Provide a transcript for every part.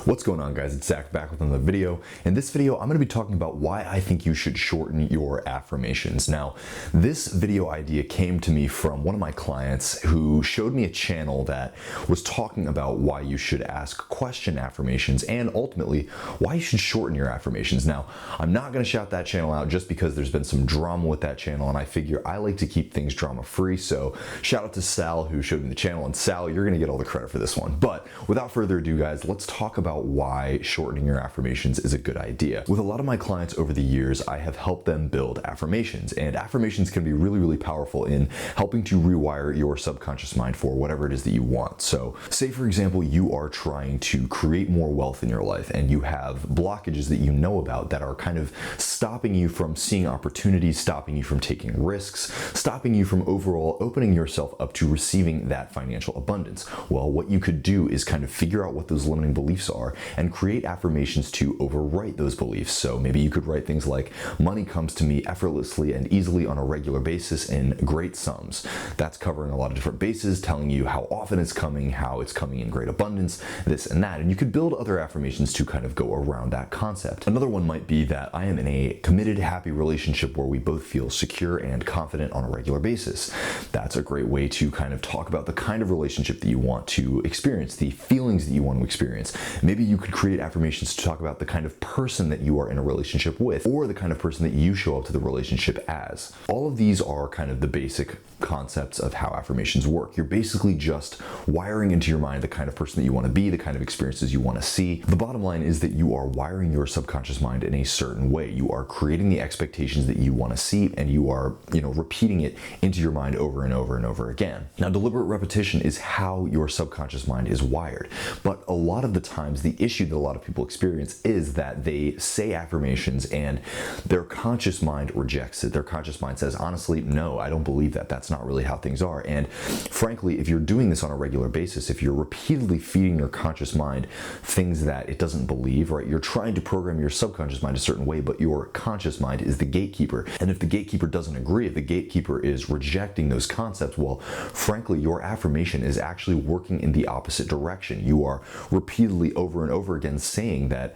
What's going on, guys? It's Zach back with another video. In this video, I'm going to be talking about why I think you should shorten your affirmations. Now, this video idea came to me from one of my clients who showed me a channel that was talking about why you should ask question affirmations and ultimately why you should shorten your affirmations. Now, I'm not going to shout that channel out just because there's been some drama with that channel, and I figure I like to keep things drama free. So shout out to Sal who showed me the channel, and Sal, you're going to get all the credit for this one. But without further ado, guys, let's talk about why shortening your affirmations is a good idea. With a lot of my clients over the years, I have helped them build affirmations, and affirmations can be really powerful in helping to rewire your subconscious mind for whatever it is that you want. So say, for example, you are trying to create more wealth in your life and you have blockages that you know about that are kind of stopping you from seeing opportunities, stopping you from taking risks, stopping you from overall opening yourself up to receiving that financial abundance. Well, what you could do is kind of figure out what those limiting beliefs are and create affirmations to overwrite those beliefs. So maybe you could write things like, money comes to me effortlessly and easily on a regular basis in great sums. That's covering a lot of different bases, telling you how often it's coming, how it's coming in great abundance, this and that. And you could build other affirmations to kind of go around that concept. Another one might be that I am in a committed, happy relationship where we both feel secure and confident on a regular basis. That's a great way to kind of talk about the kind of relationship that you want to experience, the feelings that you want to experience. Maybe you could create affirmations to talk about the kind of person that you are in a relationship with, or the kind of person that you show up to the relationship as. All of these are kind of the basic concepts of how affirmations work. You're basically just wiring into your mind the kind of person that you want to be, the kind of experiences you want to see. The bottom line is that you are wiring your subconscious mind in a certain way. You are creating the expectations that you want to see, and you are, repeating it into your mind over and over and over again. Now, deliberate repetition is how your subconscious mind is wired. But a lot of the times, the issue that a lot of people experience is that they say affirmations and their conscious mind rejects it. Their conscious mind says, honestly, no, I don't believe that. That's not really how things are. And frankly, if you're doing this on a regular basis, if you're repeatedly feeding your conscious mind things that it doesn't believe, right? You're trying to program your subconscious mind a certain way, but your conscious mind is the gatekeeper. And if the gatekeeper doesn't agree, if the gatekeeper is rejecting those concepts, well, frankly, your affirmation is actually working in the opposite direction. You are repeatedly over and over again saying that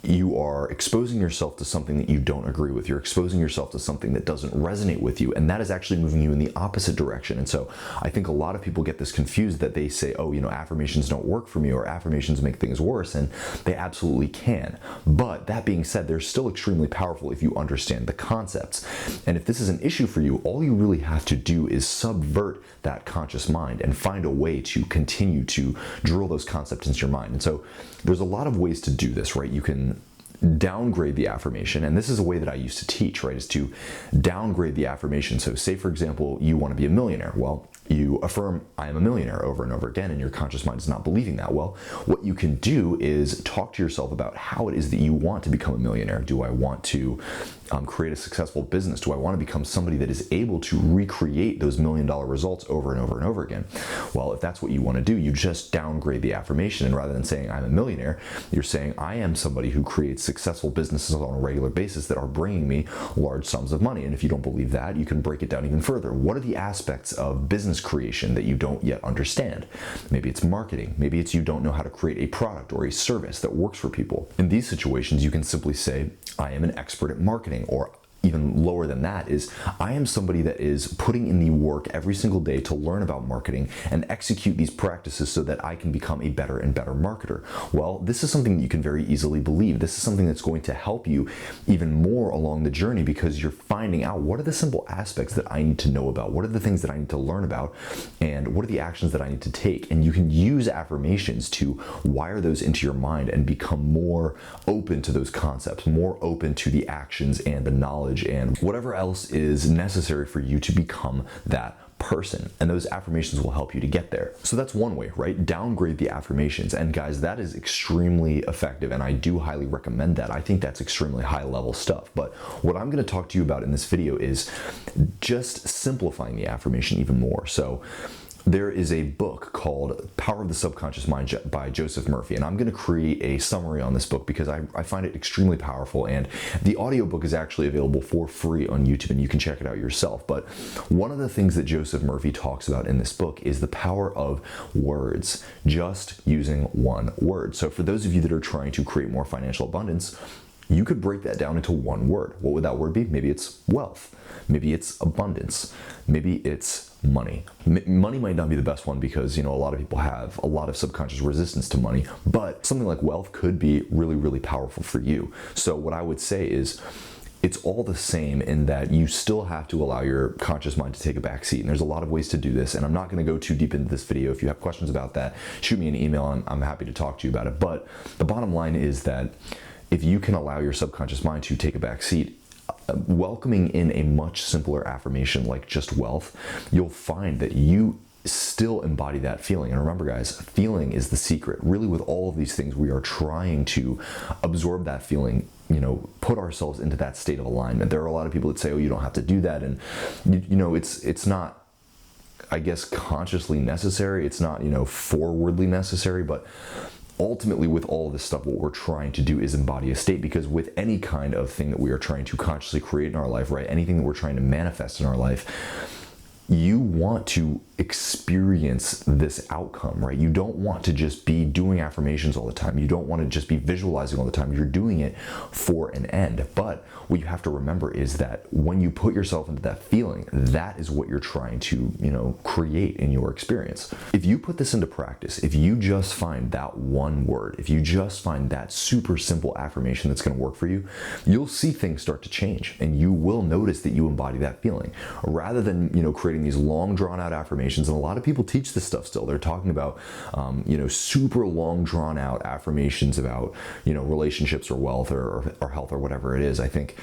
you are exposing yourself to something that you don't agree with. You're exposing yourself to something that doesn't resonate with you, and that is actually moving you in the opposite direction. And so I think a lot of people get this confused, that they say, oh, affirmations don't work for me, or affirmations make things worse, and they absolutely can. But that being said, they're still extremely powerful if you understand the concepts. And if this is an issue for you, all you really have to do is subvert that conscious mind and find a way to continue to drill those concepts into your mind. And so there's a lot of ways to do this, right? You can downgrade the affirmation, and this is a way that I used to teach, right, is to downgrade the affirmation. So say, for example, you want to be a millionaire. Well, you affirm, I am a millionaire, over and over again, and your conscious mind is not believing that. Well, what you can do is talk to yourself about how it is that you want to become a millionaire. Do I want to create a successful business? Do I want to become somebody that is able to recreate those $1 million results over and over and over again? Well, if that's what you want to do, you just downgrade the affirmation, and rather than saying I'm a millionaire, you're saying I am somebody who creates successful businesses on a regular basis that are bringing me large sums of money. And if you don't believe that, you can break it down even further. What are the aspects of business creation that you don't yet understand? Maybe it's marketing. Maybe it's you don't know how to create a product or a service that works for people. In these situations, you can simply say, I am an expert at marketing, or even lower than that is, I am somebody that is putting in the work every single day to learn about marketing and execute these practices so that I can become a better and better marketer. Well, this is something that you can very easily believe. This is something that's going to help you even more along the journey, because you're finding out, what are the simple aspects that I need to know about? What are the things that I need to learn about? And what are the actions that I need to take? And you can use affirmations to wire those into your mind and become more open to those concepts, more open to the actions and the knowledge and whatever else is necessary for you to become that person. And those affirmations will help you to get there. So that's one way, right? Downgrade the affirmations. And guys, that is extremely effective, and I do highly recommend that. I think that's extremely high level stuff. But what I'm going to talk to you about in this video is just simplifying the affirmation even more. So there is a book called Power of the Subconscious Mind by Joseph Murphy, and I'm going to create a summary on this book because I find it extremely powerful, and the audiobook is actually available for free on YouTube, and you can check it out yourself. But one of the things that Joseph Murphy talks about in this book is the power of words, just using one word. So for those of you that are trying to create more financial abundance, you could break that down into one word. What would that word be? Maybe it's wealth. Maybe it's abundance. Maybe it's money. Money might not be the best one because, a lot of people have a lot of subconscious resistance to money, but something like wealth could be really, really powerful for you. So what I would say is, it's all the same in that you still have to allow your conscious mind to take a back seat. And there's a lot of ways to do this. And I'm not going to go too deep into this video. If you have questions about that, shoot me an email and I'm happy to talk to you about it. But the bottom line is that if you can allow your subconscious mind to take a back seat, welcoming in a much simpler affirmation like just wealth, you'll find that you still embody that feeling. And remember, guys, feeling is the secret. Really, with all of these things, we are trying to absorb that feeling, put ourselves into that state of alignment. There are a lot of people that say, oh, you don't have to do that. And, it's not, I guess, consciously necessary. It's not, forwardly necessary, but ultimately, with all of this stuff, what we're trying to do is embody a state, because with any kind of thing that we are trying to consciously create in our life, right? Anything that we're trying to manifest in our life, you want to experience this outcome, right? You don't want to just be doing affirmations all the time. You don't want to just be visualizing all the time. You're doing it for an end. But what you have to remember is that when you put yourself into that feeling, that is what you're trying to, create in your experience. If you put this into practice, if you just find that one word, if you just find that super simple affirmation that's going to work for you, you'll see things start to change, and you will notice that you embody that feeling rather than, creating these long drawn out affirmations. And a lot of people teach this stuff still. They're talking about, super long drawn out affirmations about, relationships or wealth or health or whatever it is. I think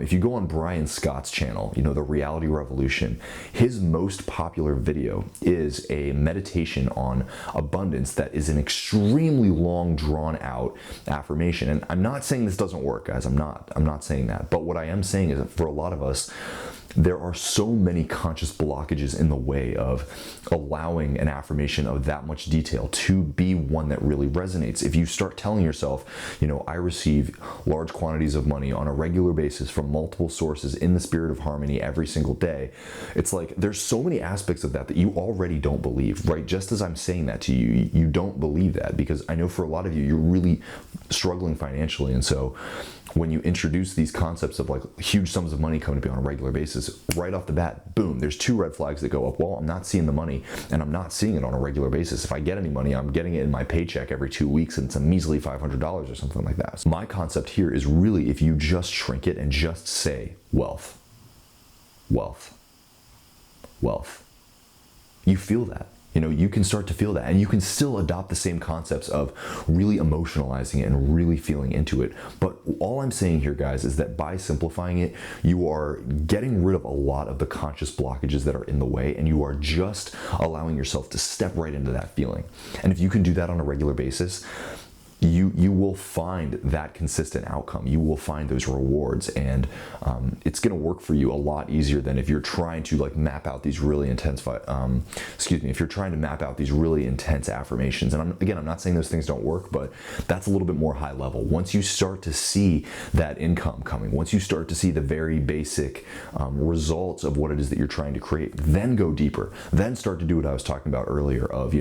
if you go on Brian Scott's channel, the Reality Revolution, his most popular video is a meditation on abundance that is an extremely long drawn out affirmation. And I'm not saying this doesn't work, guys. I'm not saying that. But what I am saying is that for a lot of us, there are so many conscious blockages in the way of allowing an affirmation of that much detail to be one that really resonates. If you start telling yourself, I receive large quantities of money on a regular basis from multiple sources in the spirit of harmony every single day, it's like there's so many aspects of that you already don't believe, right? Just as I'm saying that to you, you don't believe that, because I know for a lot of you, you're really struggling financially. And so when you introduce these concepts of like huge sums of money coming to be on a regular basis, right off the bat, boom, there's two red flags that go up. Well, I'm not seeing the money, and I'm not seeing it on a regular basis. If I get any money, I'm getting it in my paycheck every 2 weeks, and it's a measly $500 or something like that. So my concept here is really, if you just shrink it and just say wealth, wealth, wealth, you feel that. You can start to feel that, and you can still adopt the same concepts of really emotionalizing it and really feeling into it. But all I'm saying here, guys, is that by simplifying it, you are getting rid of a lot of the conscious blockages that are in the way, and you are just allowing yourself to step right into that feeling. And if you can do that on a regular basis, you will find that consistent outcome. You will find those rewards, and it's going to work for you a lot easier than if you're trying to map out these really intense if you're trying to map out these really intense affirmations. And I'm not saying those things don't work, but that's a little bit more high level. Once you start to see that income coming, once you start to see the very basic results of what it is that you're trying to create, then go deeper. Then start to do what I was talking about earlier of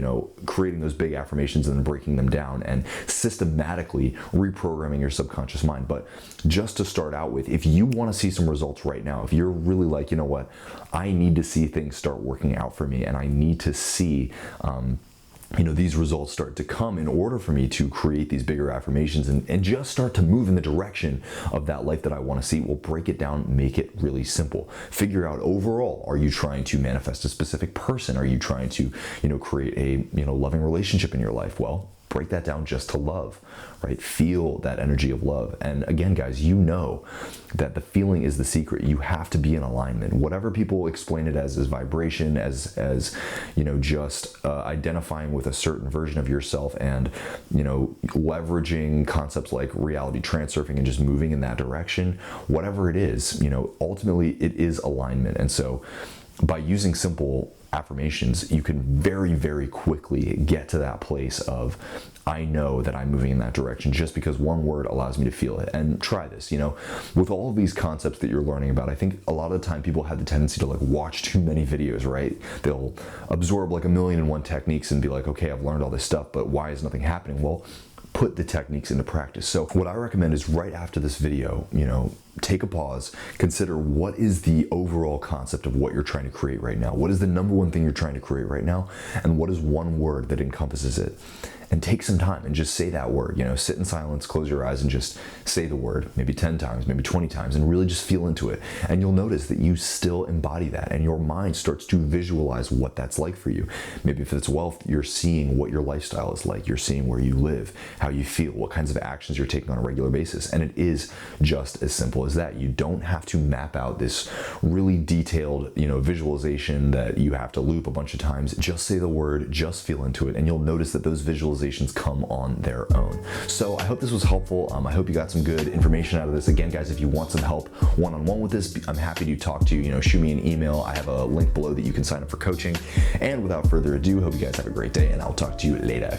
creating those big affirmations and then breaking them down and systematically reprogramming your subconscious mind. But just to start out with, if you want to see some results right now, if you're really like, what, I need to see things start working out for me, and I need to see these results start to come in order for me to create these bigger affirmations and just start to move in the direction of that life that I want to see. We'll break it down, make it really simple. Figure out overall, are you trying to manifest a specific person? Are you trying to, create a, loving relationship in your life? Well, break that down just to love, right? Feel that energy of love. And again, guys, that the feeling is the secret. You have to be in alignment. Whatever people explain it as vibration, as just identifying with a certain version of yourself and, leveraging concepts like reality transurfing and just moving in that direction, whatever it is, ultimately it is alignment. And so by using simple affirmations, you can very, very quickly get to that place of, I know that I'm moving in that direction just because one word allows me to feel it. And try this, with all of these concepts that you're learning about, I think a lot of the time people have the tendency to like watch too many videos, right? They'll absorb like 1,000,001 techniques and be like, okay, I've learned all this stuff, but why is nothing happening? Well, put the techniques into practice. So what I recommend is right after this video, take a pause, consider what is the overall concept of what you're trying to create right now. What is the number one thing you're trying to create right now? And what is one word that encompasses it? And take some time and just say that word, sit in silence, close your eyes and just say the word, maybe 10 times, maybe 20 times, and really just feel into it. And you'll notice that you still embody that and your mind starts to visualize what that's like for you. Maybe if it's wealth, you're seeing what your lifestyle is like. You're seeing where you live, how you feel, what kinds of actions you're taking on a regular basis. And it is just as simple as that. You don't have to map out this really detailed, visualization that you have to loop a bunch of times. Just say the word, just feel into it, and you'll notice that those visualizations come on their own. So I hope this was helpful. I hope you got some good information out of this. Again, guys, if you want some help one-on-one with this, I'm happy to talk to you. Shoot me an email. I have a link below that you can sign up for coaching. And without further ado, hope you guys have a great day, and I'll talk to you later.